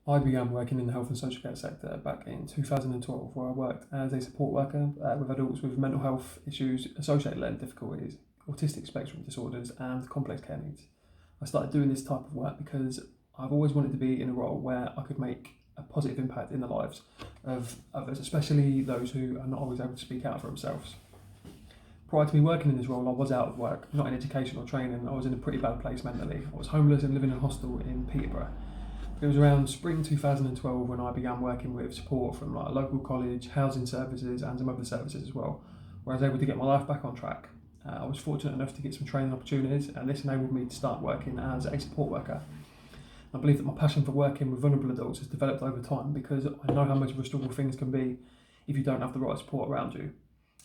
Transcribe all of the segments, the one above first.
I began working in the health and social care sector back in 2012, where I worked as a support worker with adults with mental health issues, associated learning difficulties, autistic spectrum disorders, and complex care needs. I started doing this type of work because I've always wanted to be in a role where I could make a positive impact in the lives of others, especially those who are not always able to speak out for themselves. Prior to me working in this role, I was out of work, not in education or training. I was in a pretty bad place mentally. I was homeless and living in a hostel in Peterborough. It was around spring 2012 when I began working with support from like a local college, housing services, and some other services as well, where I was able to get my life back on track. I was fortunate enough to get some training opportunities, and this enabled me to start working as a support worker. I believe that my passion for working with vulnerable adults has developed over time because I know how much of a struggle things can be if you don't have the right support around you.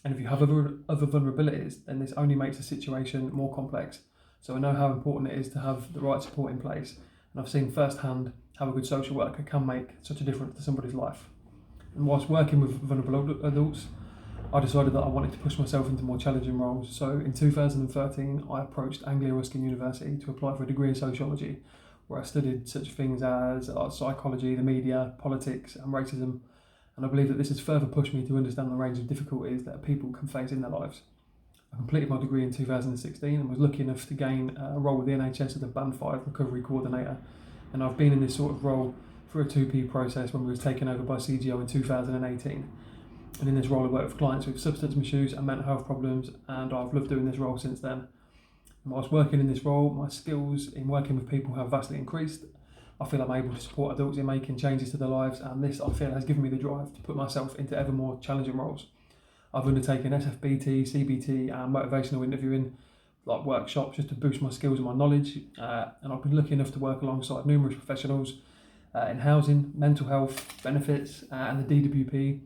And if you have other vulnerabilities, then this only makes the situation more complex. So I know how important it is to have the right support in place, and I've seen firsthand how a good social worker can make such a difference to somebody's life. And whilst working with vulnerable adults, I decided that I wanted to push myself into more challenging roles. So in 2013, I approached Anglia Ruskin University to apply for a degree in sociology, where I studied such things as psychology, the media, politics, and racism. And I believe that this has further pushed me to understand the range of difficulties that people can face in their lives. I completed my degree in 2016 and was lucky enough to gain a role with the NHS as a Band 5 recovery coordinator. And I've been in this sort of role through a 2P process when we was taken over by CGO in 2018. And in this role I work with clients with substance misuse and mental health problems, and I've loved doing this role since then. And whilst working in this role, my skills in working with people have vastly increased. I feel I'm able to support adults in making changes to their lives, and this I feel has given me the drive to put myself into ever more challenging roles. I've undertaken SFBT, CBT and motivational interviewing like workshops just to boost my skills and my knowledge, and I've been lucky enough to work alongside numerous professionals in housing, mental health, benefits and the DWP,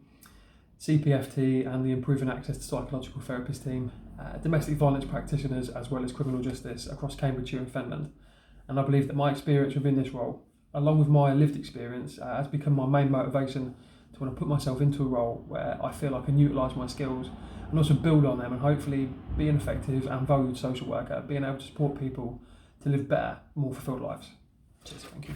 CPFT and the Improving Access to Psychological Therapist team, domestic violence practitioners as well as criminal justice across Cambridgeshire and Fenland. And I believe that my experience within this role, along with my lived experience, has become my main motivation to want to put myself into a role where I feel I can utilise my skills and also build on them and hopefully be an effective and valued social worker, being able to support people to live better, more fulfilled lives. Cheers, thank you.